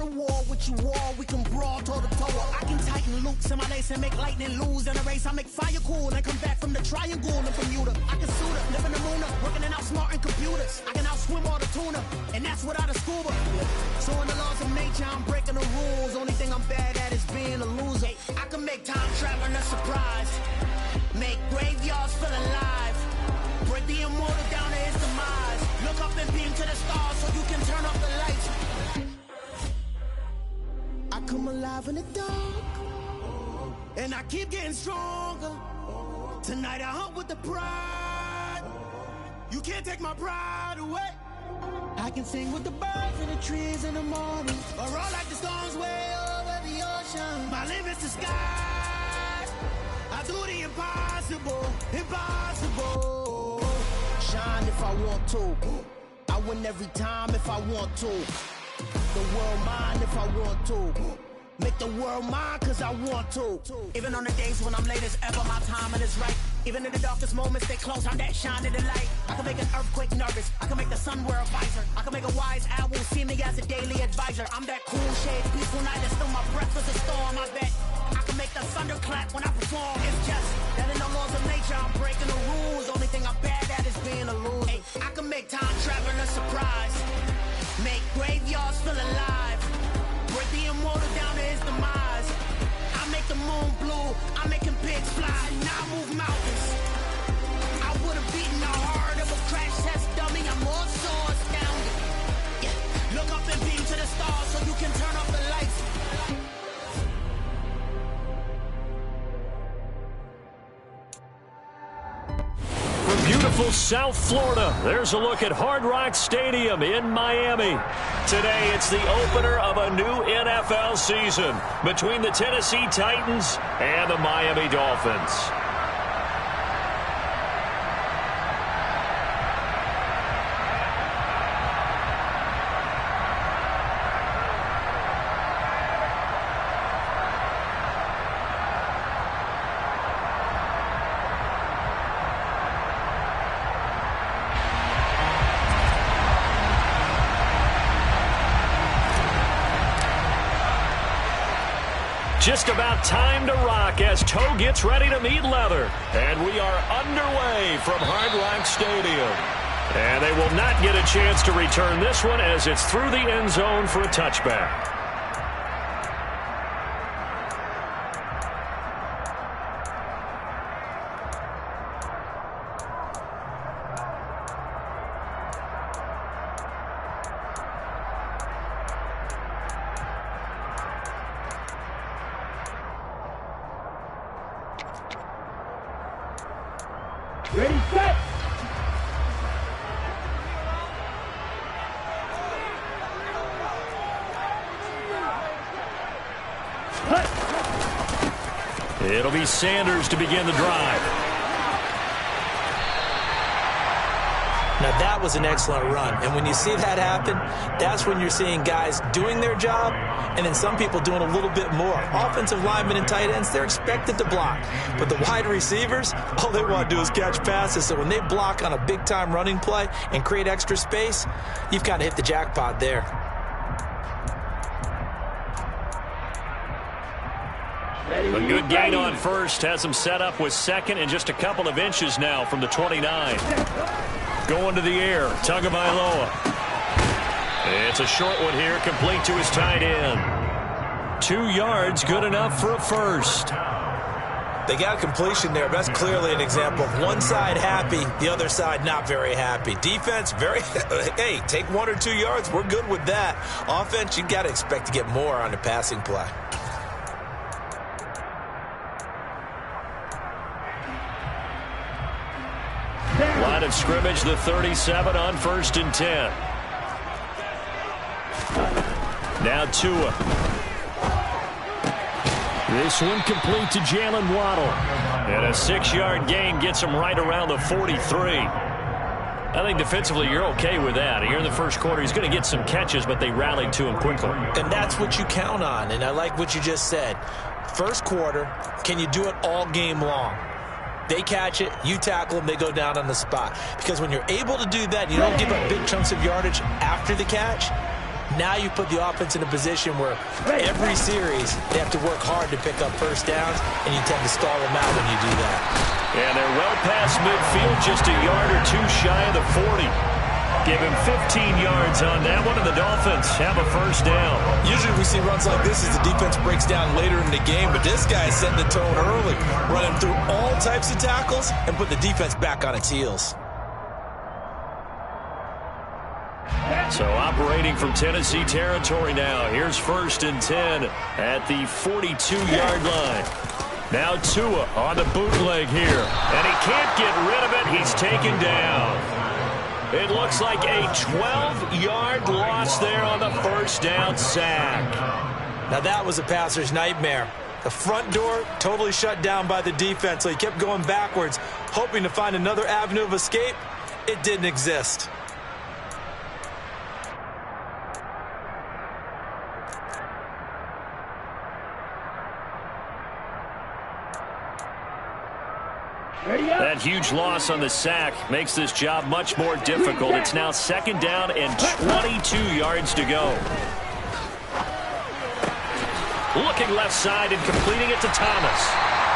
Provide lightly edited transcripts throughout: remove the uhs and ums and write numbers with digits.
to war with you all. We can brawl toe to toe. I can tighten loops in my lace and make lightning lose in a race. I make fire cool and come back from the triangle in Bermuda. I can suit up, live in the moon, working and outsmarting computers. I can outswim all the tuna, and that's without a scuba. So in the laws of nature, I'm breaking the rules. Only thing I'm bad at is being a loser. I can make time traveling a surprise. Make graveyards feel alive. Break the immortal down to his demise. Look up and beam to the stars so you can turn off the lights. I come alive in the dark, and I keep getting stronger. Tonight I hunt with the pride. You can't take my pride away. I can sing with the birds and the trees in the morning, or roll like the storms way over the ocean. My limit's the sky. I do the impossible, impossible. Shine if I want to. I win every time if I want to. The world mine if I want to. Make the world mine cause I want to. Even on the days when I'm late as ever, my timing is right. Even in the darkest moments, stay close, I'm that shining the light. I can make an earthquake nervous, I can make the sun wear a visor. I can make a wise owl see me as a daily advisor. I'm that cool shade, peaceful night, and still my breath is a storm. I bet I can make the thunder clap when I perform. It's just that in the laws of nature, I'm breaking the rules. Only thing I'm bad at is being a loser. Hey, I can make time traveling a surprise. Make graveyards feel alive. Break the immortal down to his demise. I make the moon blue, I make him pigs fly. Now I move mountains. I would have beaten the heart of a crash test dummy. I'm more so astounded. Yeah. Look up and beam to the stars so you can turn off the lights. From beautiful South Florida, there's a look at Hard Rock Stadium in Miami. Today, it's the opener of a new NFL season between the Tennessee Titans and the Miami Dolphins. Just about time to rock as toe gets ready to meet leather. And we are underway from Hard Rock Stadium. And they will not get a chance to return this one as it's through the end zone for a touchback. Ready, set! It'll be Sanders to begin the drive. Now that was an excellent run, and when you see that happen, that's when you're seeing guys doing their job and then some people doing a little bit more. Offensive linemen and tight ends, they're expected to block. But the wide receivers, all they want to do is catch passes. So when they block on a big-time running play and create extra space, you've kind of hit the jackpot there. A good gain on first has them set up with second and just a couple of inches now from the 29. Going to the air, Tagovailoa. It's a short one here, complete to his tight end. 2 yards, good enough for a first. They got a completion there. That's clearly an example of one side happy, the other side not very happy. Defense, very, hey, take 1 or 2 yards, we're good with that. Offense, you got to expect to get more on the passing play. Line of scrimmage, the 37 on 1st and 10. Now Tua. This one complete to Jalen Waddle. And a 6-yard gain gets him right around the 43. I think defensively you're okay with that. Here in the first quarter, he's going to get some catches, but they rallied to him quickly. And that's what you count on, and I like what you just said. First quarter, can you do it all game long? They catch it, you tackle them, they go down on the spot. Because when you're able to do that, you don't give up big chunks of yardage after the catch, Now you put the offense in a position where every series they have to work hard to pick up first downs, and you tend to stall them out when you do that. And they're well past midfield, just a yard or two shy of the 40. Give him 15 yards on that one, and the Dolphins have a first down. Usually we see runs like this as the defense breaks down later in the game, but this guy is setting the tone early, running through all types of tackles and put the defense back on its heels. So operating from Tennessee territory now. Here's 1st and 10 at the 42-yard line. Now Tua on the bootleg here. And he can't get rid of it. He's taken down. It looks like a 12-yard loss there on the first down sack. Now that was a passer's nightmare. The front door totally shut down by the defense, so he kept going backwards, hoping to find another avenue of escape. It didn't exist. That huge loss on the sack makes this job much more difficult. It's now 2nd down and 22 yards to go. Looking left side and completing it to Thomas.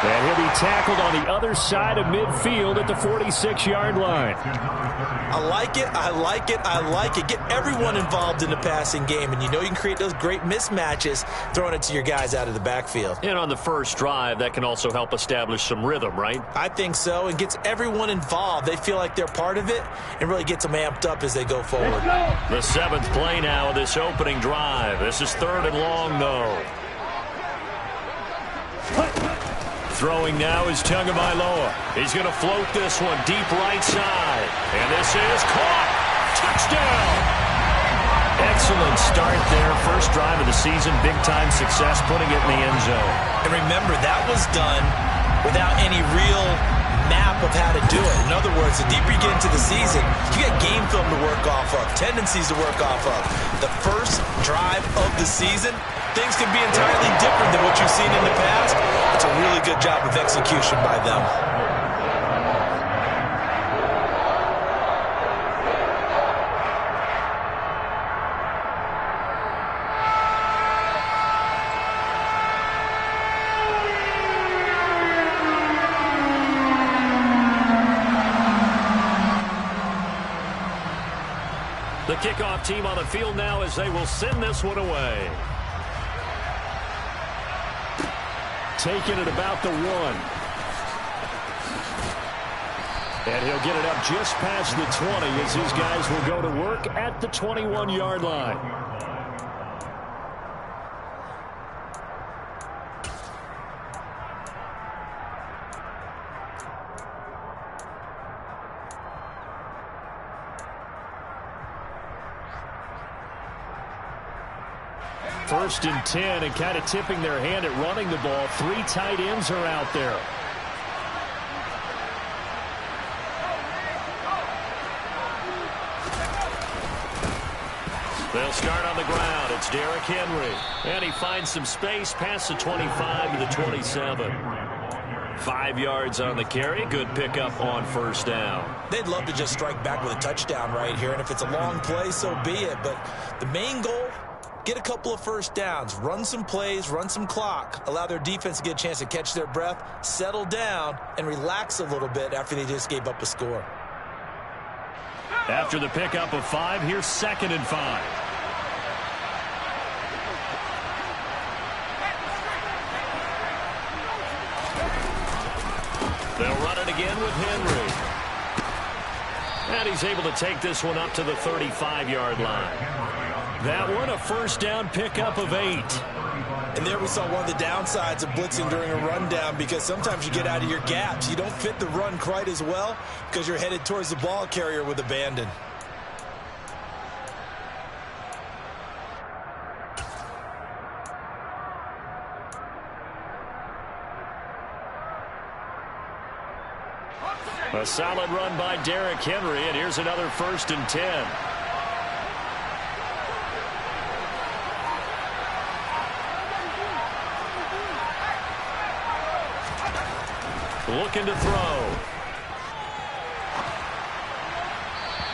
And he'll be tackled on the other side of midfield at the 46-yard line. I like it, I like it, I like it. Get everyone involved in the passing game, and you know you can create those great mismatches throwing it to your guys out of the backfield. And on the first drive, that can also help establish some rhythm, right? I think so, and gets everyone involved. They feel like they're part of it and really gets them amped up as they go forward. The 7th play now of this opening drive. This is 3rd and long, though. Throwing now is Tagovailoa. He's going to float this one deep right side. And this is caught. Touchdown. Excellent start there. First drive of the season. Big-time success putting it in the end zone. And remember, that was done without any real map of how to do it. In other words, the deeper you get into the season, you got game film to work off of, tendencies to work off of. The first drive of the season, things can be entirely different than what you've seen in the past. It's a really good job of execution by them. The kickoff team on the field now as they will send this one away. Taking it about the 1. And he'll get it up just past the 20 as his guys will go to work at the 21-yard line. First and 10, and kind of tipping their hand at running the ball. 3 tight ends are out there. They'll start on the ground. It's Derrick Henry. And he finds some space past the 25 to the 27. 5 yards on the carry. Good pickup on first down. They'd love to just strike back with a touchdown right here, and if it's a long play, so be it. But the main goal, get a couple of first downs, run some plays, run some clock, allow their defense to get a chance to catch their breath, settle down, and relax a little bit after they just gave up a score. After the pickup of 5, here's 2nd and 5. They'll run it again with Henry. And he's able to take this one up to the 35-yard line. That one, a first down pickup of 8. And there we saw one of the downsides of blitzing during a rundown, because sometimes you get out of your gaps. You don't fit the run quite as well because you're headed towards the ball carrier with abandon. A solid run by Derrick Henry, and here's another 1st and 10. Looking to throw.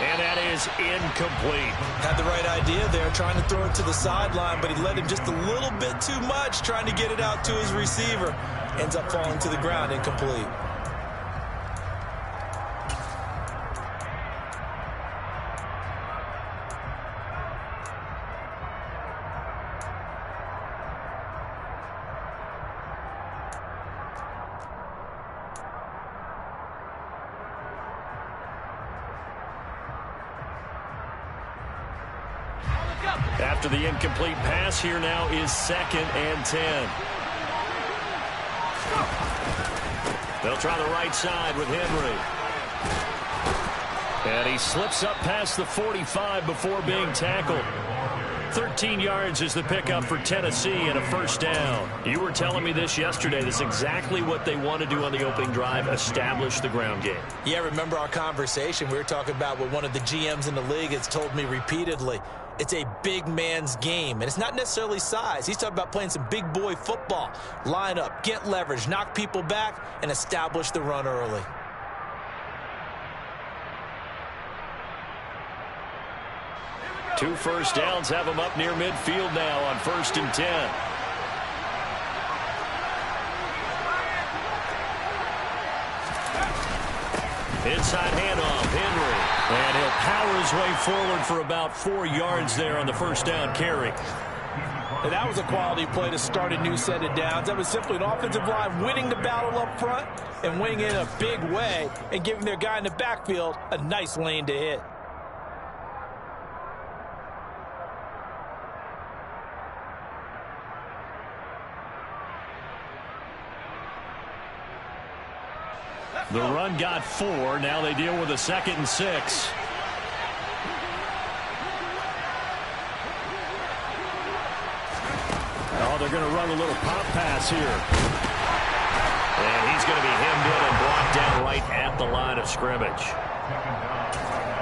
And that is is incomplete. Had the right idea there, trying to throw it to the sideline, but he led him just a little bit too much, trying to get it out to his receiver. Ends up falling to the ground, incomplete. After the incomplete pass, here now is 2nd and 10. They'll try the right side with Henry. And he slips up past the 45 before being tackled. 13 yards is the pickup for Tennessee and a first down. You were telling me this yesterday. This is exactly what they want to do on the opening drive, establish the ground game. Yeah, remember our conversation? We were talking about what one of the GMs in the league has told me repeatedly. It's a big man's game, and it's not necessarily size. He's talking about playing some big boy football. Line up, get leverage, knock people back, and establish the run early. Two first downs have him up near midfield now on 1st and 10. Inside handoff, Henry. And he'll power his way forward for about 4 yards there on the first down carry. And that was a quality play to start a new set of downs. That was simply an offensive line winning the battle up front and winning in a big way and giving their guy in the backfield a nice lane to hit. The run got 4. Now they deal with a 2nd and 6. Oh, they're going to run a little pop pass here. And he's going to be hemmed in and brought down right at the line of scrimmage.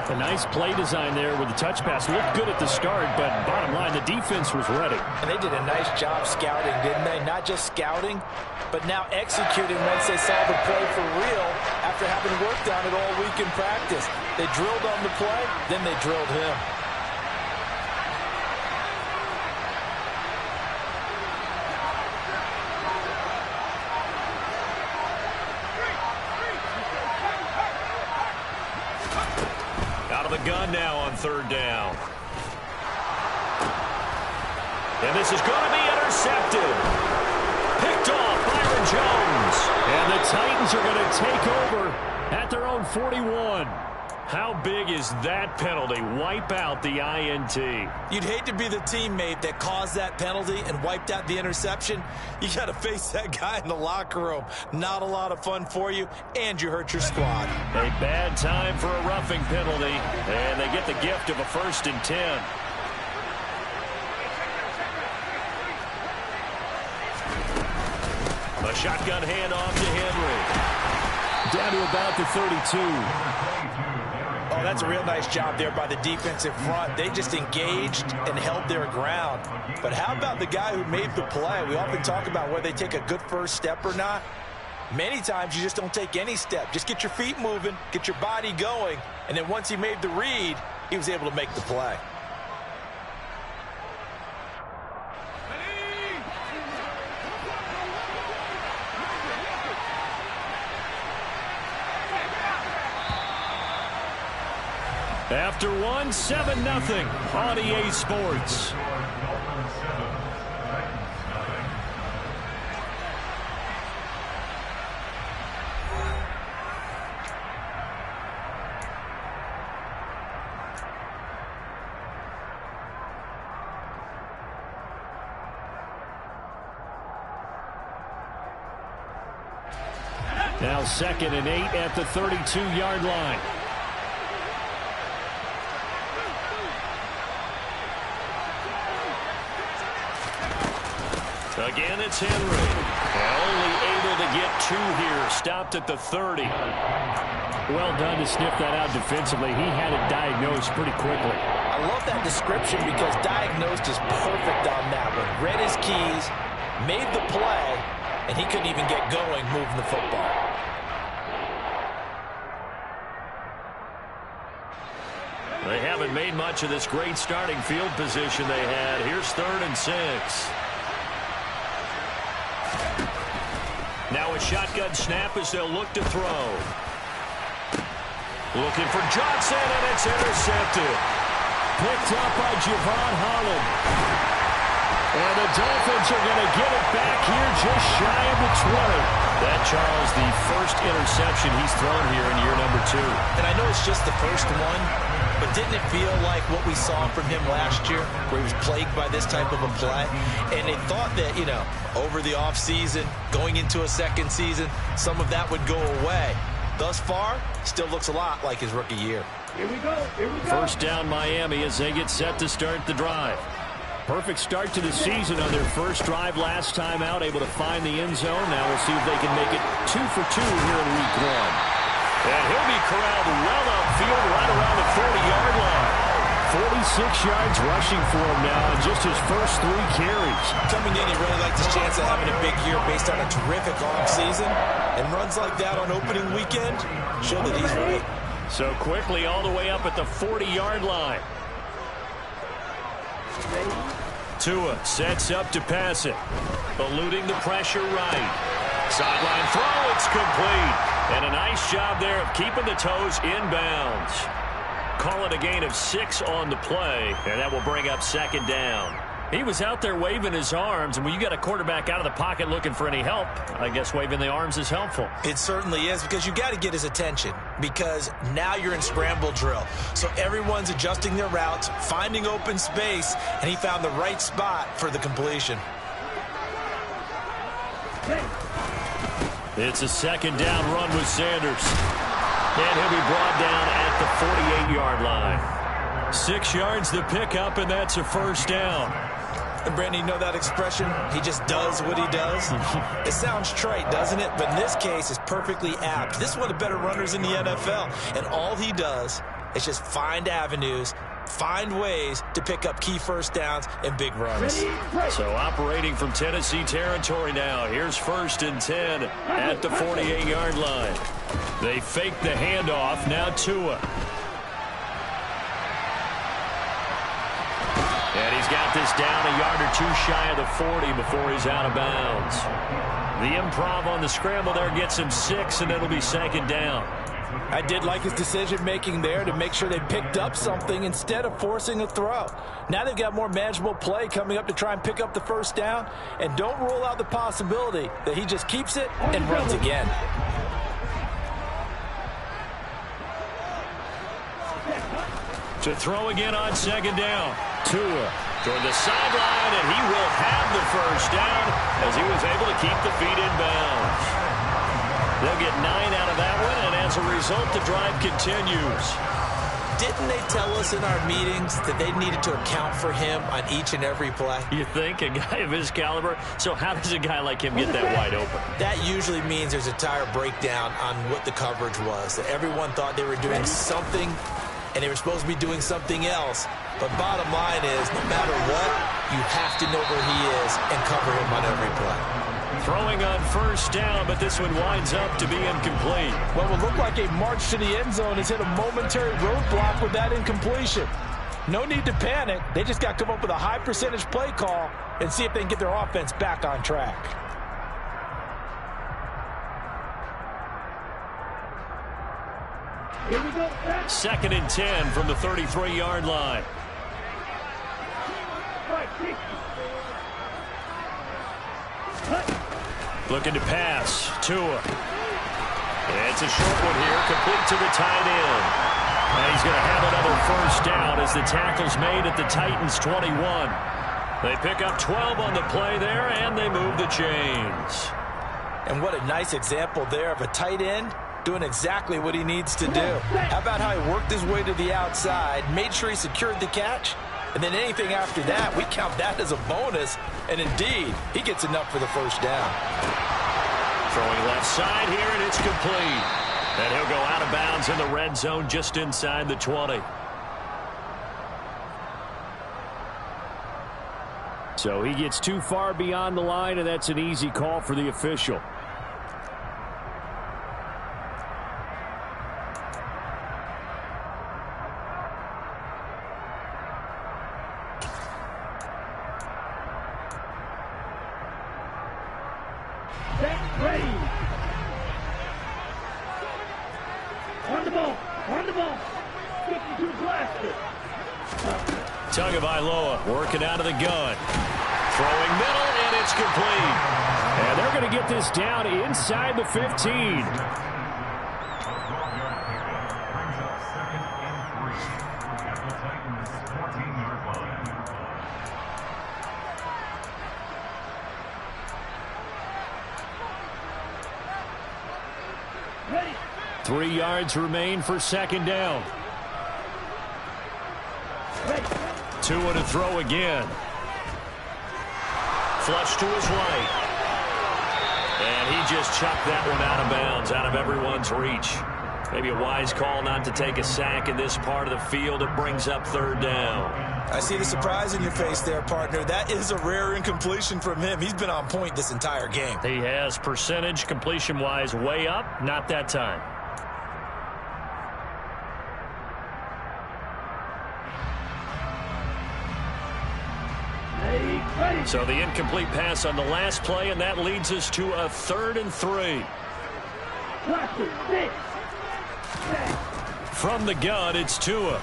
A nice play design there with the touch pass. Looked good at the start, but bottom line, the defense was ready. And they did a nice job scouting, didn't they? Not just scouting, but now executing once they saw the play for real after having worked on it all week in practice. They drilled on the play, then they drilled him. Gun now on 3rd down. And this is going to be intercepted. Picked off Byron Jones. And the Titans are going to take over at their own 41. How big is that penalty? Wipe out the INT. You'd hate to be the teammate that caused that penalty and wiped out the interception. You got to face that guy in the locker room. Not a lot of fun for you, and you hurt your squad. A bad time for a roughing penalty, and they get the gift of a 1st and 10. A shotgun handoff to Henry. Down to about the 32. Oh, that's a real nice job there by the defensive front. They just engaged and held their ground. But how about the guy who made the play? We often talk about whether they take a good first step or not. Many times you just don't take any step. Just get your feet moving, get your body going, and then once he made the read, he was able to make the play. After one, 7-0 on EA Sports. Now 2nd and 8 at the 32-yard line. Again, it's Henry. Only able to get 2 here. Stopped at the 30. Well done to sniff that out defensively. He had it diagnosed pretty quickly. I love that description because diagnosed is perfect on that one. Read his keys, made the play, and he couldn't even get going moving the football. They haven't made much of this great starting field position they had. Here's 3rd and 6. Now a shotgun snap as they'll look to throw. Looking for Johnson, and it's intercepted. Picked up by Javon Holland. And the Dolphins are going to get it back here just shy of the 20. That, Charles, the first interception he's thrown here in year number 2. And I know it's just the first one, but didn't it feel like what we saw from him last year, where he was plagued by this type of a play? And they thought that, over the offseason, going into a second season, some of that would go away. Thus far, still looks a lot like his rookie year. Here we go. First down Miami as they get set to start the drive. Perfect start to the season on their first drive last time out, able to find the end zone. Now we'll see if they can make it 2 for 2 here in week 1. And he'll be corralled well upfield right around the 40-yard line. 46 yards rushing for him now in just his first 3 carries. Coming in, he really liked his chance of having a big year based on a terrific offseason. And runs like that on opening weekend show that he's right. So quickly all the way up at the 40-yard line. Tua sets up to pass it. Eluding the pressure right. Sideline throw, it's complete. And a nice job there of keeping the toes inbounds. Call it a gain of 6 on the play, and that will bring up 2nd down. He was out there waving his arms, and when you got a quarterback out of the pocket looking for any help, I guess waving the arms is helpful. It certainly is, because you got to get his attention, because now you're in scramble drill. So everyone's adjusting their routes, finding open space, and he found the right spot for the completion. It's a 2nd down run with Sanders. And he'll be brought down at the 48-yard line. 6 yards the pickup, and that's a 1st down. And Brandon, you know that expression? He just does what he does. It sounds trite, doesn't it? But in this case, it's perfectly apt. This is one of the better runners in the NFL. And all he does is just find avenues, find ways to pick up key 1st downs and big runs. So operating from Tennessee territory now. Here's 1st and 10 at the 48-yard line. They fake the handoff. Now Tua. And he's got this down a yard or 2 shy of the 40 before he's out of bounds. The improv on the scramble there gets him 6, and it'll be 2nd down. I did like his decision-making there to make sure they picked up something instead of forcing a throw. Now they've got more manageable play coming up to try and pick up the 1st down. And don't rule out the possibility that he just keeps it and runs again. To throw again on 2nd down. Tua toward the sideline, and he will have the 1st down as he was able to keep the feet in bounds. They'll get 9 out of that one, and as a result, the drive continues. Didn't they tell us in our meetings that they needed to account for him on each and every play? You think? A guy of his caliber? So how does a guy like him get that wide open? That usually means there's a tire breakdown on what the coverage was. That everyone thought they were doing something, and they were supposed to be doing something else. But bottom line is, no matter what, you have to know where he is and cover him on every play. Throwing on 1st down, but this one winds up to be incomplete. What would look like a march to the end zone has hit a momentary roadblock with that incompletion. No need to panic. They just got to come up with a high percentage play call and see if they can get their offense back on track. Here we go. 2nd and 10 from the 33-yard line. Looking to pass. Tua. It's a short one here, complete to the tight end. And he's going to have another 1st down as the tackle's made at the Titans' 21. They pick up 12 on the play there, and they move the chains. And what a nice example there of a tight end doing exactly what he needs to do. How about how he worked his way to the outside, made sure he secured the catch, and then anything after that, we count that as a bonus. And indeed, he gets enough for the 1st down. Throwing left side here, and it's complete. And he'll go out of bounds in the red zone just inside the 20. So he gets too far beyond the line, and that's an easy call for the official. Tagovailoa working out of the gun. Throwing middle, and it's complete. And they're going to get this down inside the 15. Ready. 3 yards remain for second down. Ready. Tua to throw again. Flush to his right. And he just chucked that one out of bounds, out of everyone's reach. Maybe a wise call not to take a sack in this part of the field. It brings up third down. I see the surprise in your face there, partner. That is a rare incompletion from him. He's been on point this entire game. He has percentage completion-wise way up. Not that time. So the incomplete pass on the last play, and that leads us to a 3rd and 3. From the gun, it's Tua.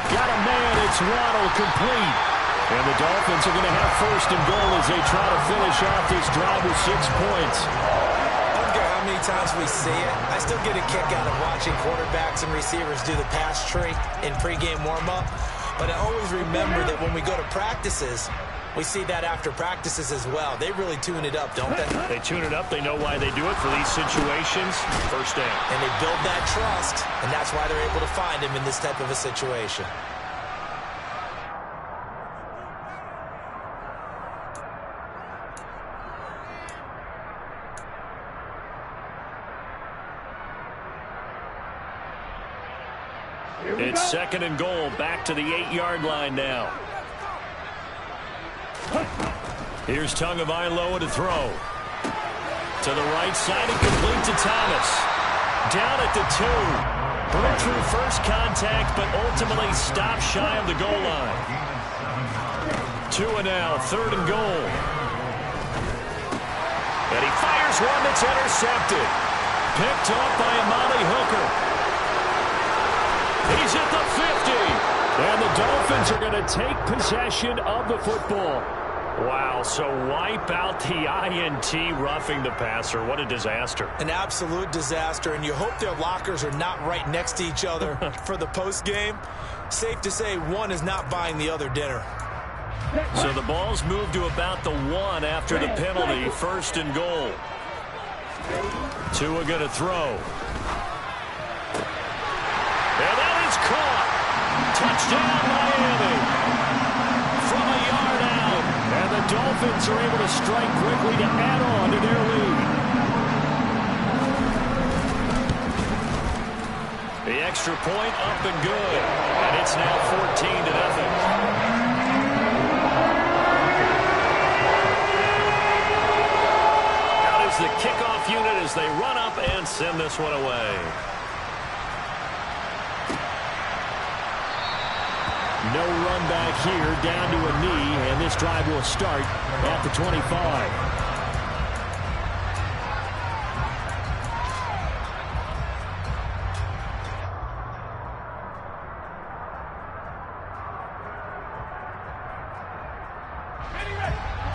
Got a man, it's Waddle, complete. And the Dolphins are going to have 1st and goal as they try to finish off this drive with 6 points. I don't care how many times we see it. I still get a kick out of watching quarterbacks and receivers do the pass tree in pregame warm-up. But I always remember that when we go to practices, we see that after practices as well. They really tune it up, don't they? They tune it up. They know why they do it for these situations. 1st down. And they build that trust, and that's why they're able to find him in this type of a situation. It's 2nd and goal, back to the 8-yard line now. Here's Tagovailoa to throw. To the right side and complete to Thomas. Down at the 2. Broke through first contact, but ultimately stopped shy of the goal line. Tua now, 3rd and goal. And he fires one that's intercepted. Picked off by Amani Hooker. He's at the 50. And the Dolphins are going to take possession of the football. Wow, so wipe out the INT roughing the passer. What a disaster. An absolute disaster, and you hope their lockers are not right next to each other for the postgame. Safe to say one is not buying the other dinner. So the ball's moved to about the 1 after the penalty. 1st and goal. Tua going to throw. And that is caught. Touchdown, Miami. From a yard out. And the Dolphins are able to strike quickly to add on to their lead. The extra point up and good. And it's now 14-0. Out is the kickoff unit as they run up and send this one away. No run back here, down to a knee, and this drive will start at the 25.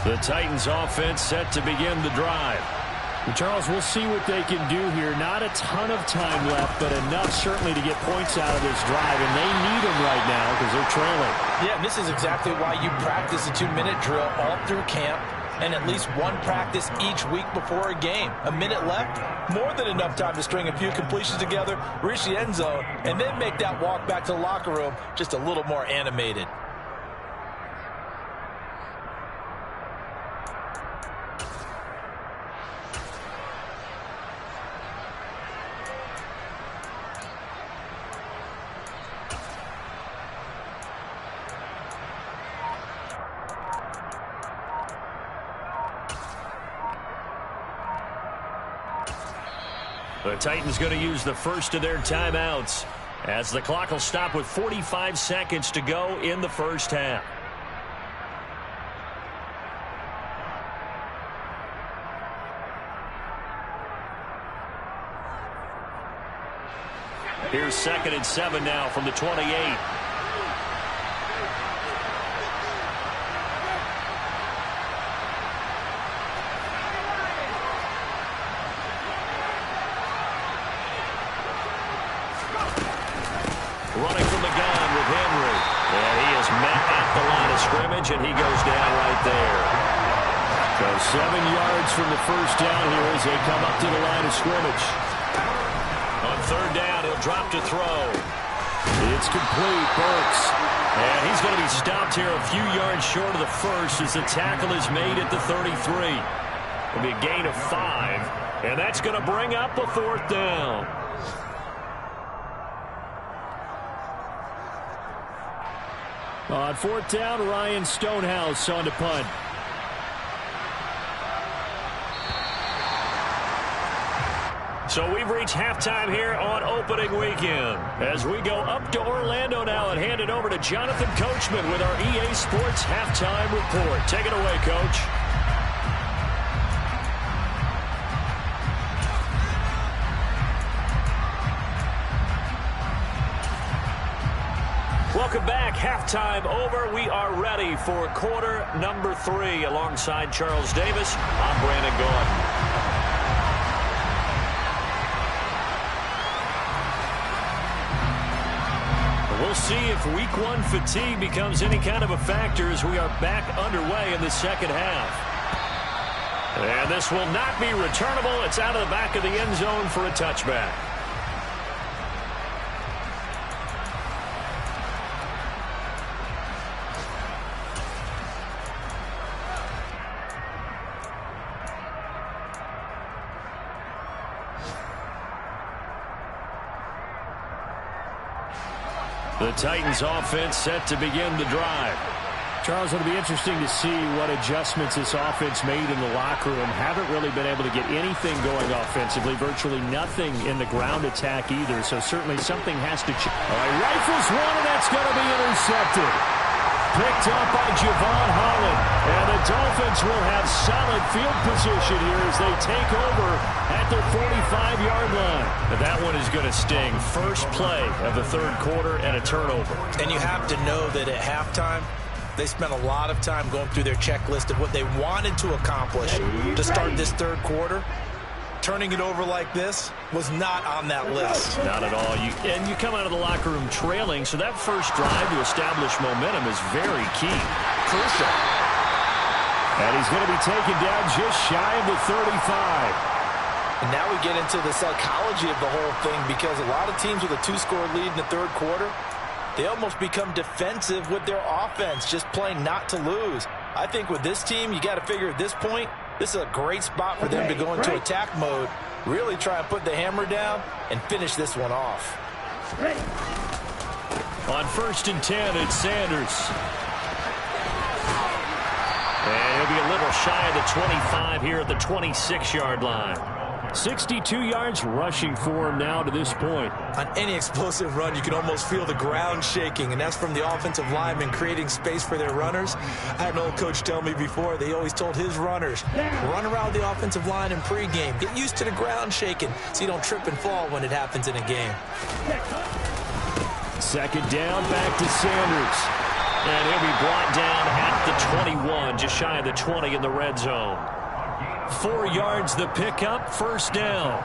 The Titans offense set to begin the drive. And Charles, we'll see what they can do here. Not a ton of time left, but enough certainly to get points out of this drive, and they need them right now because they're trailing. Yeah, and this is exactly why you practice a 2-minute drill all through camp and at least one practice each week before a game. A minute left, more than enough time to string a few completions together, reach the end zone, and then make that walk back to the locker room just a little more animated. The Titans going to use the first of their timeouts as the clock will stop with 45 seconds to go in the first half. Here's 2nd and 7 now from the 28. scrimmage, and he goes down right there. So 7 yards from the first down here as they come up to the line of scrimmage. On third down, he'll drop to throw. It's complete. Burks. And he's going to be stopped here a few yards short of the first as the tackle is made at the 33. It'll be a gain of 5, and that's going to bring up a fourth down. On fourth down, Ryan Stonehouse on to punt. So we've reached halftime here on opening weekend. As we go up to Orlando now and hand it over to Jonathan Coachman with our EA Sports Halftime Report. Take it away, Coach. Welcome back. Halftime over. We are ready for quarter number 3. Alongside Charles Davis, I'm Brandon Gordon. We'll see if week 1 fatigue becomes any kind of a factor as we are back underway in the second half. And this will not be returnable. It's out of the back of the end zone for a touchback. The Titans offense set to begin the drive. Charles, it'll be interesting to see what adjustments this offense made in the locker room. Haven't really been able to get anything going offensively. Virtually nothing in the ground attack either. So certainly something has to change. All right, rifles one, and that's going to be intercepted. Picked up by Javon Holland. And the Dolphins will have solid field position here as they take over at their 45-yard line. But that one is going to sting. First play of the third quarter and a turnover. And you have to know that at halftime, they spent a lot of time going through their checklist of what they wanted to accomplish to start this third quarter. Turning it over like this was not on that list. Not at all. And you come out of the locker room trailing, so that first drive to establish momentum is very key. Crucial. And he's going to be taken down just shy of the 35. And now we get into the psychology of the whole thing, because a lot of teams with a 2-score lead in the third quarter, they almost become defensive with their offense, just playing not to lose. I think with this team, you got to figure at this point, this is a great spot for them to go into attack mode, really try and put the hammer down and finish this one off. On 1st and 10, it's Sanders. And he'll be a little shy of the 25 here at the 26-yard line. 62 yards rushing for him now to this point. On any explosive run, you can almost feel the ground shaking, and that's from the offensive linemen creating space for their runners. I had an old coach tell me before, they always told his runners, run around the offensive line in pregame. Get used to the ground shaking so you don't trip and fall when it happens in a game. Second down, back to Sanders. And he'll be brought down at the 21, just shy of the 20 in the red zone. 4 yards the pickup, first down.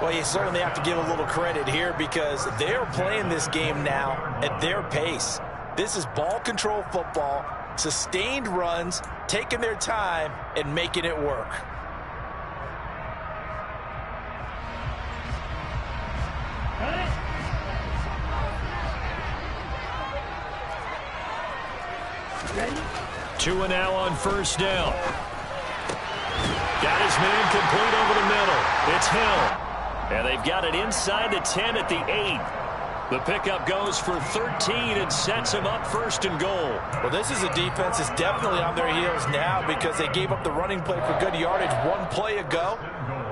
Well, you certainly have to give a little credit here because they're playing this game now at their pace. This is ball control football, sustained runs, taking their time and making it work. Two and now on first down. Got his man complete over the middle. It's Hill. And they've got it inside the 10 at the 8. The pickup goes for 13 and sets him up 1st and goal. Well, this is a defense that's definitely on their heels now because they gave up the running play for good yardage one play ago.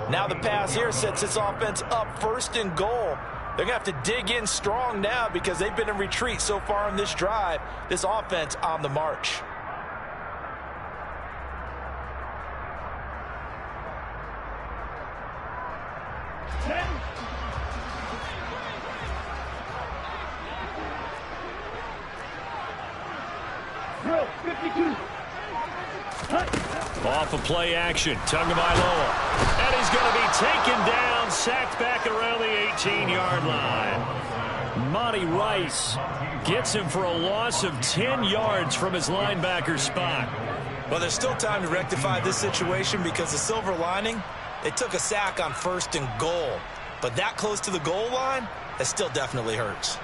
Now the pass here sets this offense up 1st and goal. They're going to have to dig in strong now because they've been in retreat so far in this drive. This offense on the march. Off of play action, Tagovailoa. And he's going to be taken down, sacked back around the 18-yard line. Monty Rice gets him for a loss of 10 yards from his linebacker spot. Well, there's still time to rectify this situation because the silver lining, they took a sack on 1st and goal. But that close to the goal line, that still definitely hurts.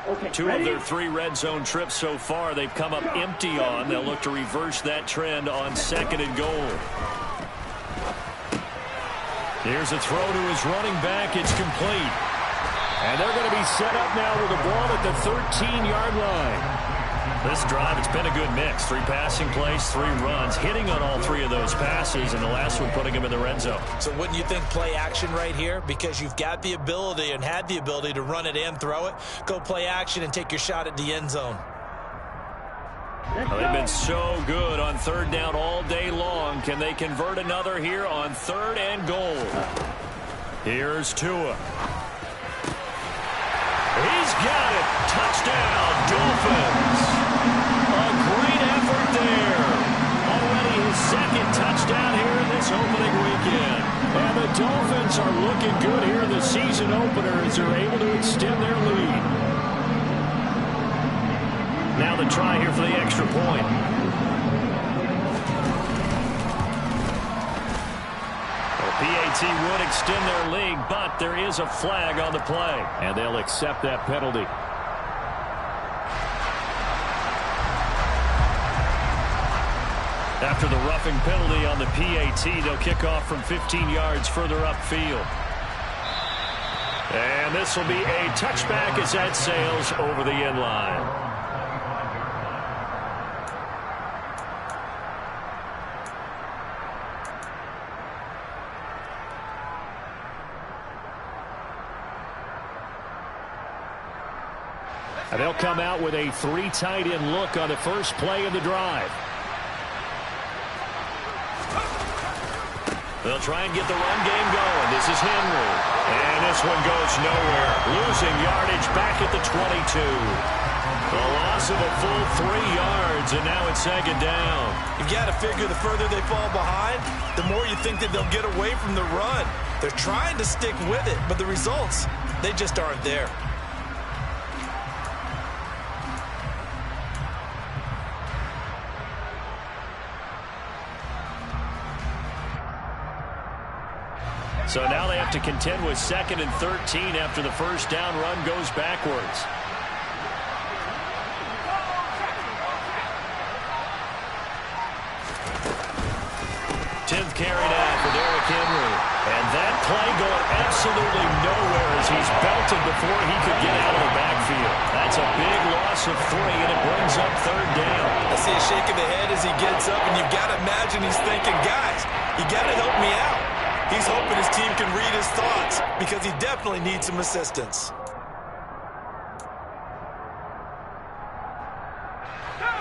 Okay, 2 of their 3 red zone trips so far they've come up empty on. They'll look to reverse that trend on 2nd and goal. Here's a throw to his running back. It's complete. And they're going to be set up now with the ball at the 13-yard line. This drive, it's been a good mix. 3 passing plays, 3 runs, hitting on all 3 of those passes, and the last one putting him in the red zone. So wouldn't you think play action right here? Because you've got the ability and had the ability to run it and throw it. Go play action and take your shot at the end zone. Well, they've been so good on 3rd down all day long. Can they convert another here on 3rd and goal? Here's Tua. He's got it. Touchdown, Dolphins. A great effort there. Already his 2nd touchdown here in this opening weekend. And the Dolphins are looking good here in the season opener as they're able to extend their lead. Now the try here for the extra point. PAT would extend their lead, but there is a flag on the play. And they'll accept that penalty. After the roughing penalty on the PAT, they'll kick off from 15 yards further upfield. And this will be a touchback as that sails over the end line. And they'll come out with a 3 tight end look on the first play of the drive. They'll try and get the run game going. This is Henry. And this one goes nowhere. Losing yardage back at the 22. The loss of a full 3 yards, and now it's 2nd down. You've got to figure the further they fall behind, the more you think that they'll get away from the run. They're trying to stick with it, but the results, they just aren't there. So now they have to contend with 2nd and 13 after the first down run goes backwards. Tenth carry now for Derrick Henry. And that play going absolutely nowhere as he's belted before he could get out of the backfield. That's a big loss of 3, and it brings up 3rd down. I see a shake of the head as he gets up, and you've got to imagine he's thinking, guys, you got to help me out. He's hoping his team can read his thoughts because he definitely needs some assistance.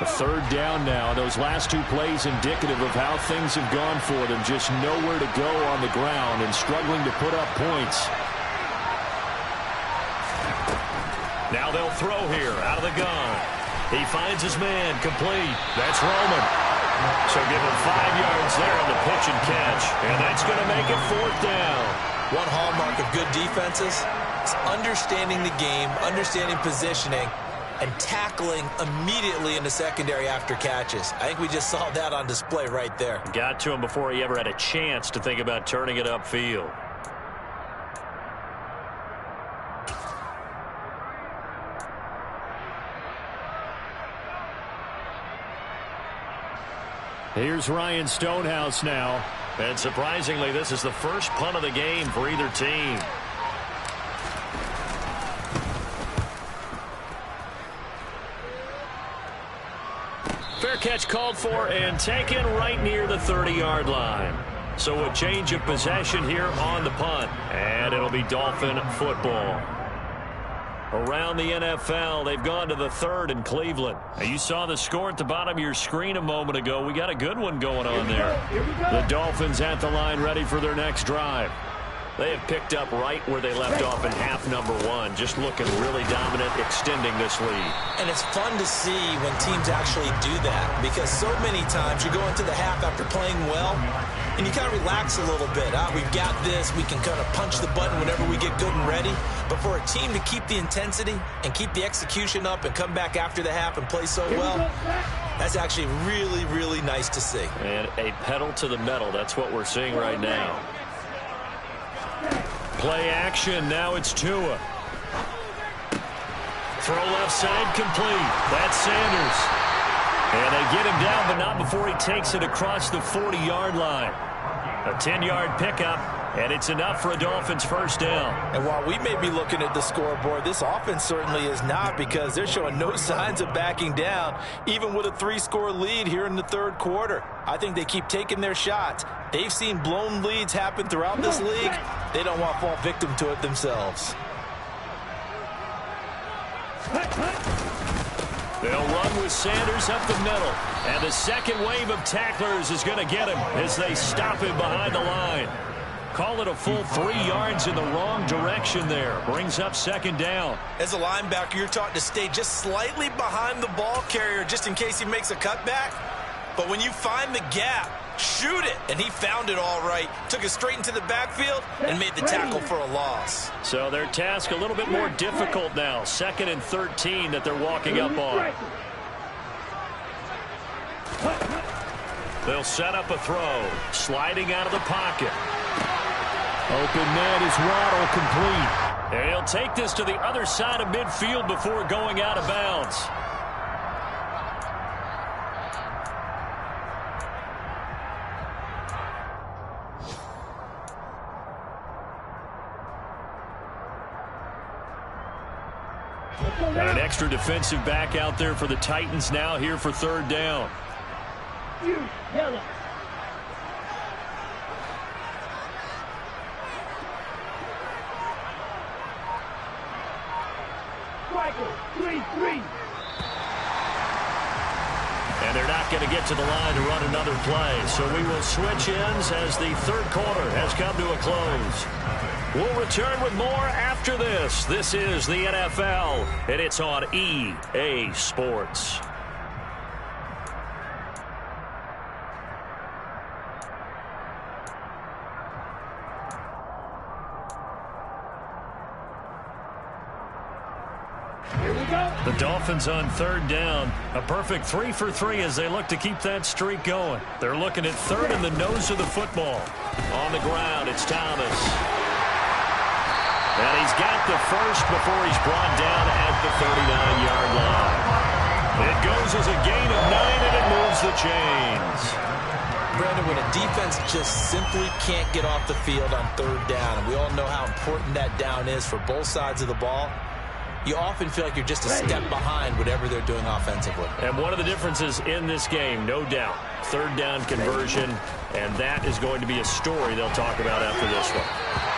A 3rd down now. Those last 2 plays indicative of how things have gone for them. Just nowhere to go on the ground and struggling to put up points. Now they'll throw here out of the gun. He finds his man complete. That's Roman. So give him 5 yards there on the pitch and catch. And that's going to make it 4th down. One hallmark of good defenses is understanding the game, understanding positioning, and tackling immediately in the secondary after catches. I think we just saw that on display right there. Got to him before he ever had a chance to think about turning it upfield. Here's Ryan Stonehouse now. And surprisingly, this is the first punt of the game for either team. Fair catch called for and taken right near the 30-yard line. So a change of possession here on the punt. And it'll be Dolphin football. Around the NFL, they've gone to the 3rd in Cleveland. Now, you saw the score at the bottom of your screen a moment ago. We got a good one going on there. The Dolphins at the line ready for their next drive. They have picked up right where they left off in half number 1, just looking really dominant, extending this lead. And it's fun to see when teams actually do that because so many times you go into the half after playing well, and you kind of relax a little bit. We've got this. We can kind of punch the button whenever we get good and ready. But for a team to keep the intensity and keep the execution up and come back after the half and play so well, that's actually really, really nice to see. And a pedal to the metal. That's what we're seeing right now. Play action. Now it's Tua. Throw left side complete. That's Sanders. And they get him down, but not before he takes it across the 40-yard line. A 10-yard pickup, and it's enough for a Dolphins first down. And while we may be looking at the scoreboard, this offense certainly is not, because they're showing no signs of backing down, even with a 3-score lead here in the third quarter. I think they keep taking their shots. They've seen blown leads happen throughout this league. They don't want to fall victim to it themselves. They'll run with Sanders up the middle. And the second wave of tacklers is going to get him as they stop him behind the line. Call it a full 3 yards in the wrong direction there. Brings up second down. As a linebacker, you're taught to stay just slightly behind the ball carrier just in case he makes a cutback. But when you find the gap, shoot it. And he found it all right. Took it straight into the backfield and made the tackle for a loss. So their task a little bit more difficult now. 2nd and 13 that they're walking up on. They'll set up a throw. Sliding out of the pocket. Open net is Waddle complete. And he'll take this to the other side of midfield before going out of bounds. And an extra defensive back out there for the Titans now here for third down. Yellow. And they're not going to get to the line to run another play. So we will switch ends as the third quarter has come to a close. We'll return with more after this. This is the NFL, and it's on EA Sports. The Dolphins on third down. A perfect 3 for 3 as they look to keep that streak going. They're looking at third in the nose of the football. On the ground, it's Thomas. And he's got the first before he's brought down at the 39-yard line. It goes as a gain of 9, and it moves the chains. Brandon, when a defense just simply can't get off the field on third down, and we all know how important that down is for both sides of the ball, you often feel like you're just a step behind whatever they're doing offensively. And one of the differences in this game, no doubt, third down conversion, and that is going to be a story they'll talk about after this one.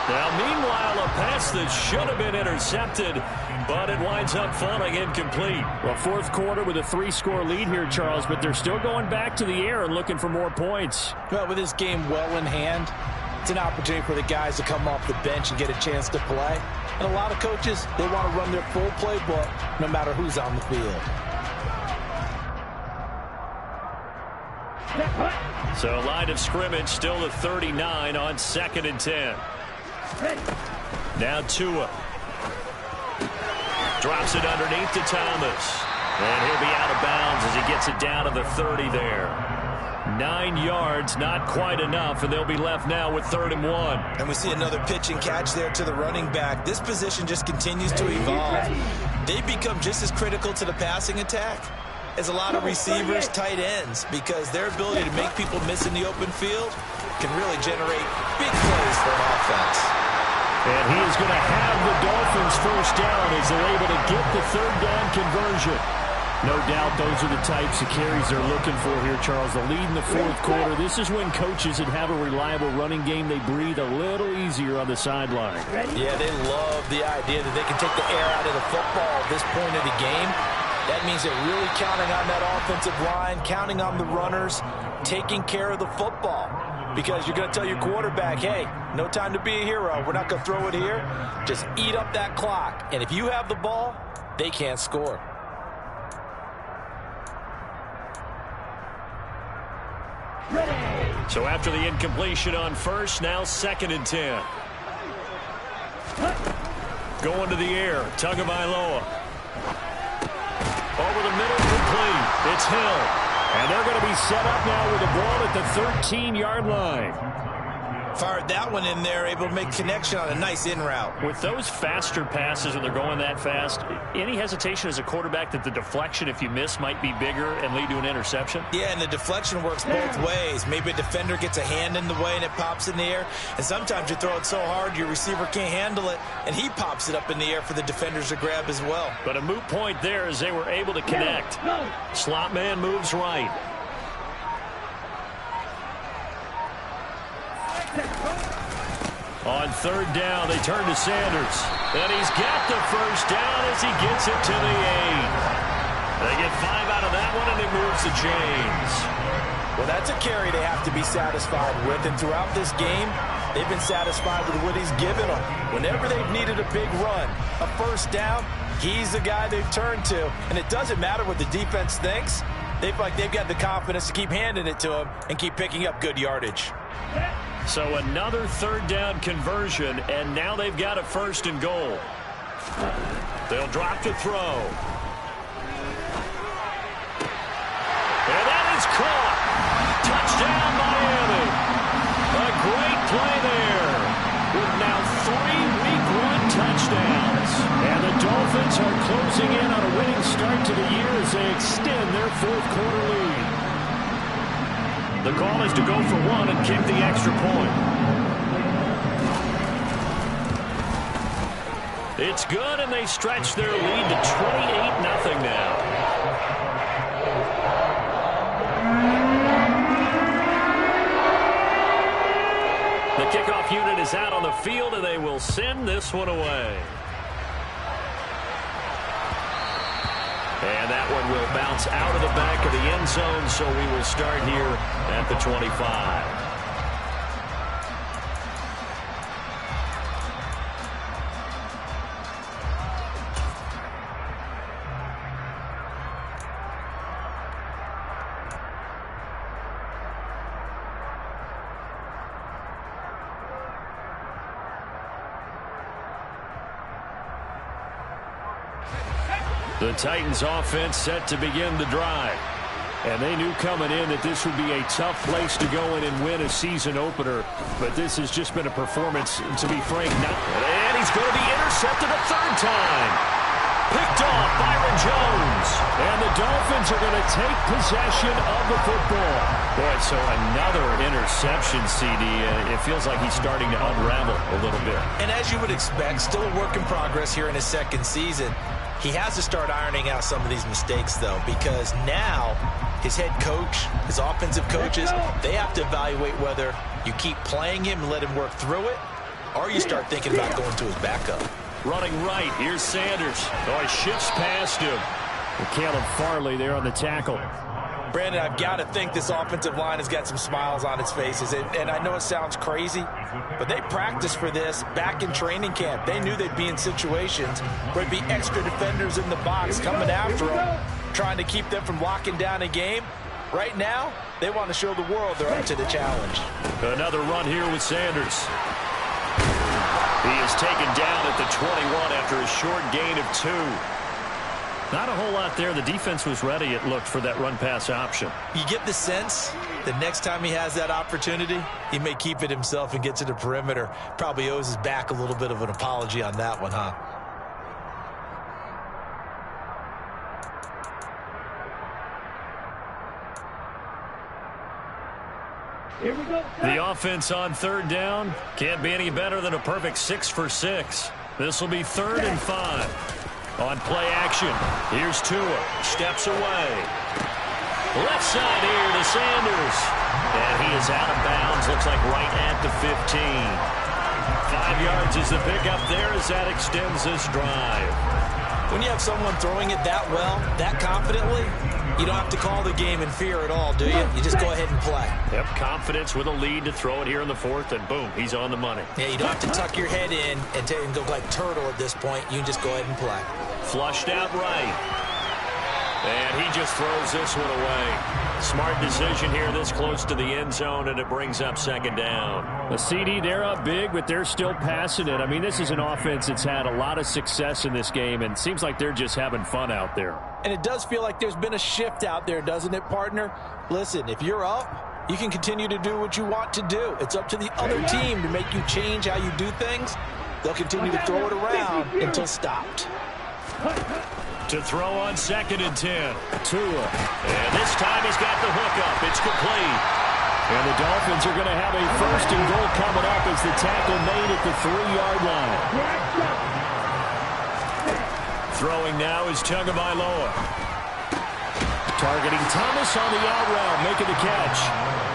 Now, meanwhile, a pass that should have been intercepted, but it winds up falling incomplete. Well, fourth quarter with a 3-score lead here, Charles, but they're still going back to the air and looking for more points. Well, with this game well in hand, it's an opportunity for the guys to come off the bench and get a chance to play. And a lot of coaches, they want to run their full playbook no matter who's on the field. So line of scrimmage still at 39 on 2nd and 10. Now Tua. Drops it underneath to Thomas. And he'll be out of bounds as he gets it down to the 30 there. 9 yards, not quite enough, and they'll be left now with 3rd and 1. And we see another pitch and catch there to the running back. This position just continues to evolve. They become just as critical to the passing attack as a lot of receivers, tight ends, because their ability to make people miss in the open field can really generate big plays for an offense. And he is going to have the Dolphins first down as they're able to get the third down conversion. No doubt those are the types of carries they're looking for here, Charles. The lead in the fourth quarter. This is when coaches that have a reliable running game, they breathe a little easier on the sideline. Yeah, they love the idea that they can take the air out of the football at this point of the game. That means they're really counting on that offensive line, counting on the runners, taking care of the football. Because you're going to tell your quarterback, hey, no time to be a hero. We're not going to throw it here. Just eat up that clock. And if you have the ball, they can't score. Ready. So after the incompletion on first, now 2nd and 10. Going to the air, Tagovailoa. Over the middle, complete. It's Hill. And they're going to be set up now with the ball at the 13-yard line. Fired that one in there, able to make connection on a nice in route. With those faster passes when they're going that fast, any hesitation as a quarterback that the deflection, if you miss, might be bigger and lead to an interception? Yeah, and the deflection works both ways. Maybe a defender gets a hand in the way and it pops in the air. And sometimes you throw it so hard your receiver can't handle it, and he pops it up in the air for the defenders to grab as well. But a moot point there as they were able to connect. Slot man moves right. On 3rd down, they turn to Sanders. And he's got the first down as he gets it to the 8. They get 5 out of that one, and it moves the chains. Well, that's a carry they have to be satisfied with. And throughout this game, they've been satisfied with what he's given them. Whenever they've needed a big run, a first down, he's the guy they've turned to. And it doesn't matter what the defense thinks. They feel like they've got the confidence to keep handing it to him and keep picking up good yardage. So another 3rd down conversion, and now they've got a 1st and goal. They'll drop to throw. And that is caught. Touchdown, Miami. A great play there. With now 3 Week 1 touchdowns. And the Dolphins are closing in on a winning start to the year as they extend their 4th quarter lead. The call is to go for 1 and kick the extra point. It's good, and they stretch their lead to 28-0 now. The kickoff unit is out on the field, and they will send this one away. And that one will bounce out of the back of the end zone, so we will start here at the 25. The Titans offense set to begin the drive. And they knew coming in that this would be a tough place to go in and win a season opener. But this has just been a performance, to be frank, not. And he's going to be intercepted a 3rd time. Picked off Byron Jones. And the Dolphins are going to take possession of the football. Boy, so another interception, CD. It feels like he's starting to unravel a little bit. And as you would expect, still a work in progress here in his 2nd season. He has to start ironing out some of these mistakes, though, because now his head coach, his offensive coaches, they have to evaluate whether you keep playing him and let him work through it, or you start thinking about going to his backup. Running right, here's Sanders. Oh, he shifts past him. And Caleb Farley there on the tackle. Brandon, I've got to think this offensive line has got some smiles on its faces. And I know it sounds crazy, but they practiced for this back in training camp. They knew they'd be in situations where there'd be extra defenders in the box coming after them, trying to keep them from locking down a game. Right now, they want to show the world they're up to the challenge. Another run here with Sanders. He is taken down at the 21 after a short gain of 2. Not a whole lot there. The defense was ready, it looked, for that run-pass option. You get the sense that next time he has that opportunity, he may keep it himself and get to the perimeter. Probably owes his back a little bit of an apology on that one, huh? Here we go. The offense on 3rd down can't be any better than a perfect 6 for 6. This will be 3rd and 5. On play action, here's Tua. Steps away. Left side here to Sanders. And he is out of bounds. Looks like right at the 15. 5 yards is the pickup there as that extends this drive. When you have someone throwing it that well, that confidently, you don't have to call the game in fear at all, do you? You just go ahead and play. Yep, confidence with a lead to throw it here in the 4th, and boom, he's on the money. Yeah, you don't have to tuck your head in and go like turtle at this point. You can just go ahead and play. Flushed out right. And he just throws this one away. Smart decision here this close to the end zone, and it brings up second down. The CD, they're up big, but they're still passing it. I mean, this is an offense that's had a lot of success in this game, and it seems like they're just having fun out there. And it does feel like there's been a shift out there, doesn't it, partner? Listen, if you're up, you can continue to do what you want to do. It's up to the other team to make you change how you do things. They'll continue to throw it around until stopped. To throw on 2nd and 10. Tua. And this time he's got the hook up. It's complete. And the Dolphins are going to have a 1st and goal coming up as the tackle made at the 3-yard line. Throwing now is Tagovailoa. Targeting Thomas on the out route, making the catch.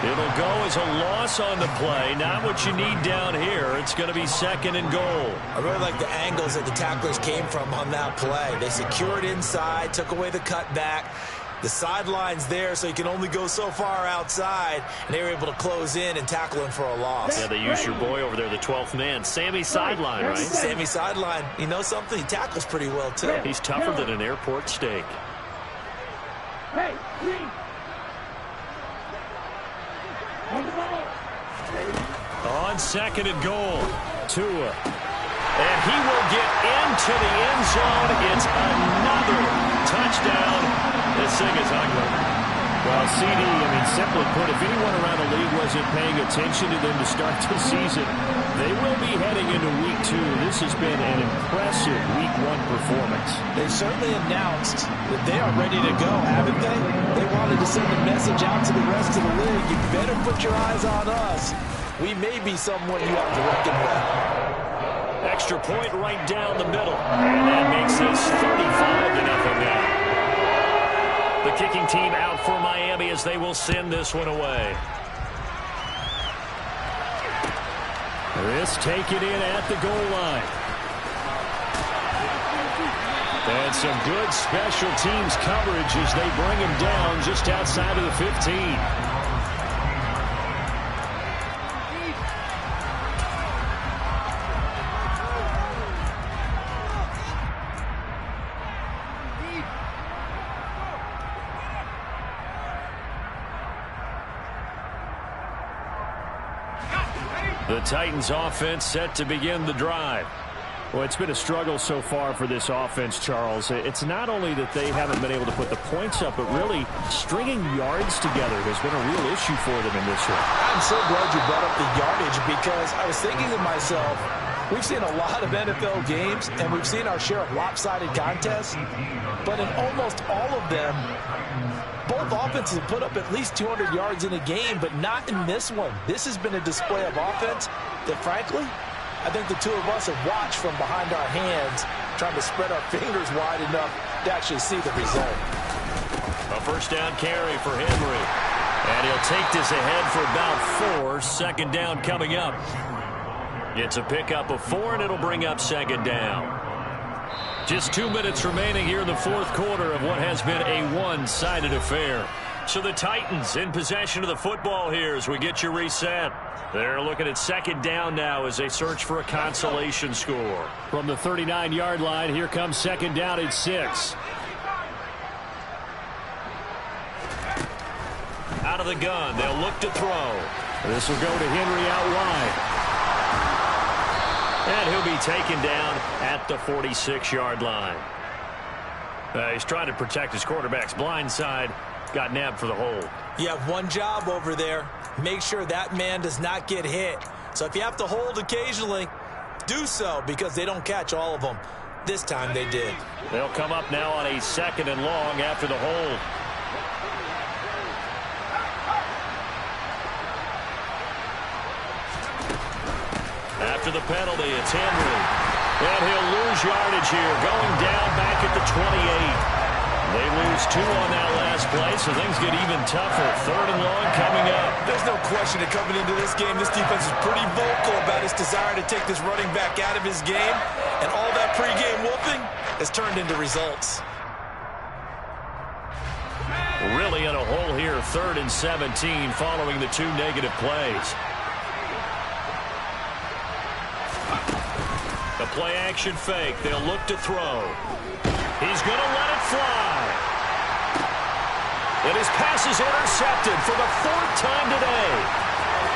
It'll go as a loss on the play. Not what you need down here. It's going to be 2nd and goal. I really like the angles that the tacklers came from on that play. They secured inside, took away the cutback. The sideline's there, so you can only go so far outside, and they were able to close in and tackle him for a loss. Yeah, they used your boy over there, the 12th man. Sammy Sideline, right? Sammy Sideline. You know something? He tackles pretty well, too. He's tougher than an airport steak. Hey, on 2nd and goal, Tua. And he will get into the end zone. It's another touchdown. This thing is ugly. Well, CD, I mean, simply put, if anyone around the league wasn't paying attention to them to start the season, they will be heading into Week 2. This has been an impressive Week 1 performance. They've certainly announced that they are ready to go, haven't they? They wanted to send a message out to the rest of the league. You better put your eyes on us. We may be someone you have to reckon with. Extra point right down the middle. And that makes this 35-0 now. The kicking team out for Miami as they will send this one away. This taken in at the goal line. And some good special teams coverage as they bring him down just outside of the 15. The Titans offense set to begin the drive. Well, it's been a struggle so far for this offense, Charles. It's not only that they haven't been able to put the points up, but really stringing yards together has been a real issue for them in this one. I'm so glad you brought up the yardage because I was thinking to myself, we've seen a lot of NFL games and we've seen our share of lopsided contests, but in almost all of them, both offenses have put up at least 200 yards in a game, but not in this one. This has been a display of offense that, frankly, I think the two of us have watched from behind our hands, trying to spread our fingers wide enough to actually see the result. A 1st down carry for Henry. And he'll take this ahead for about 4. 2nd down coming up. It's a pickup of 4, and it'll bring up 2nd down. Just 2 minutes remaining here in the 4th quarter of what has been a one-sided affair. So the Titans in possession of the football here as we get you reset. They're looking at 2nd down now as they search for a consolation score. From the 39-yard line, here comes 2nd down at 6. Out of the gun, they'll look to throw. This will go to Henry out wide. And he'll be taken down at the 46-yard line. He's trying to protect his quarterback's blind side. Got nabbed for the hold. You have one job over there. Make sure that man does not get hit. So if you have to hold occasionally, do so because they don't catch all of them. This time they did. They'll come up now on a 2nd and long after the hold. After the penalty, it's Henry. And he'll lose yardage here, going down back at the 28. They lose 2 on that last play, so things get even tougher. 3rd and long coming up. There's no question that coming into this game, this defense is pretty vocal about its desire to take this running back out of his game. And all that pregame whooping has turned into results. Really in a hole here, 3rd and 17 following the 2 negative plays. The play action fake. They'll look to throw. He's going to let it fly. And his pass is intercepted for the 4th time today.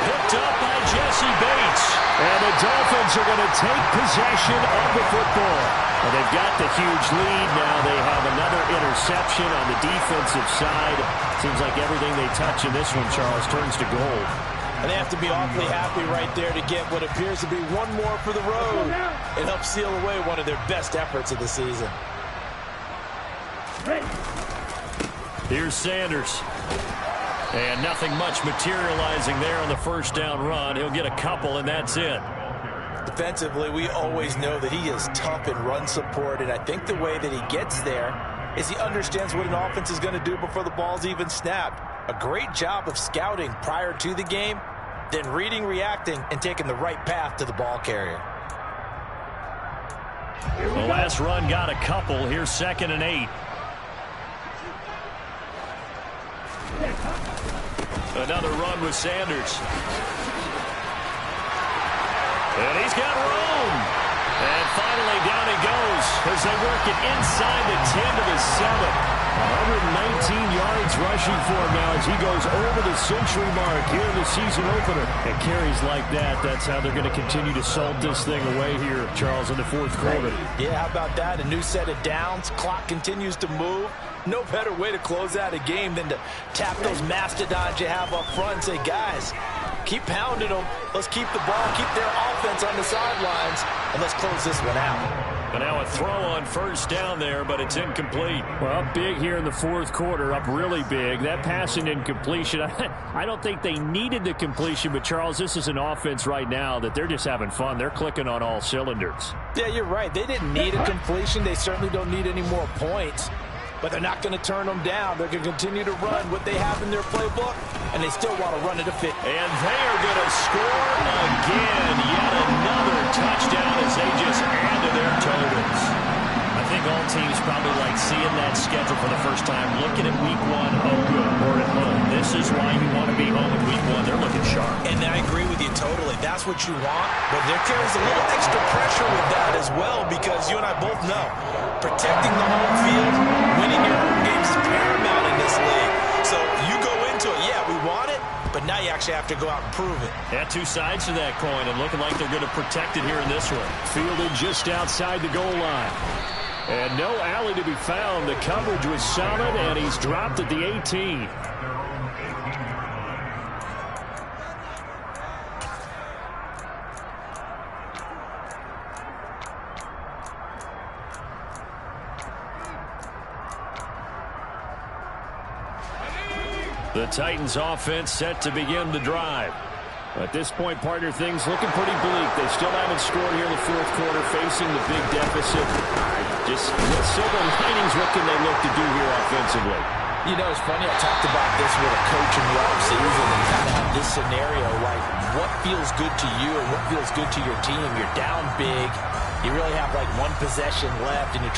Picked up by Jesse Bates. And the Dolphins are going to take possession of the football. Well, they've got the huge lead now. They have another interception on the defensive side. Seems like everything they touch in this one, Charles, turns to gold. And they have to be awfully happy right there to get what appears to be one more for the road and help seal away one of their best efforts of the season. Here's Sanders. And nothing much materializing there on the first down run. He'll get a couple, and that's it. Defensively, we always know that he is tough in run support, and I think the way that he gets there is he understands what an offense is going to do before the ball's even snapped. A great job of scouting prior to the game, then reading, reacting, and taking the right path to the ball carrier. The last run got a couple. Here's 2nd and 8. Another run with Sanders. And he's got room. And finally down he goes as they work it inside the 10 to the 7. 119 yards rushing for him now as he goes over the century mark here in the season opener. And carries like that, that's how they're going to continue to salt this thing away here, Charles, in the 4th quarter. Yeah, how about that? A new set of downs. Clock continues to move. No better way to close out a game than to tap those mastodons you have up front and say, guys, keep pounding them. Let's keep the ball, keep their offense on the sidelines, and let's close this one out. And now a throw on first down there, but it's incomplete. Well, big here in the 4th quarter, up really big. That passing incompletion, I don't think they needed the completion, but Charles, this is an offense right now that they're just having fun. They're clicking on all cylinders. Yeah, you're right. They didn't need a completion. They certainly don't need any more points. But they're not going to turn them down. They're going to continue to run what they have in their playbook, and they still want to run it a 50. And they are going to score again. Yet another touchdown as they just add to their totals. I think all teams probably like seeing that schedule for the first time, looking at week 1 home or at home. This is why you want to be home in week 1. They're looking sharp. And I agree with you totally. That's what you want. But there carries a little extra pressure with that as well, because you and I both know protecting the home field, winning your home games is paramount in this league. So you go into it, yeah, we want it, but now you actually have to go out and prove it. Yeah, 2 sides to that coin, and looking like they're going to protect it here in this one. Fielded just outside the goal line. And no alley to be found. The coverage was solid, and he's dropped at the 18. The Titans offense set to begin the drive. At this point, partner, things looking pretty bleak. They still haven't scored here in the 4th quarter, facing the big deficit. Just with silver linings, what can they look to do here offensively? You know, it's funny, I talked about this with a coach in the offseason and kind of have this scenario, like what feels good to you and what feels good to your team. You're down big. You really have like 1 possession left, and you're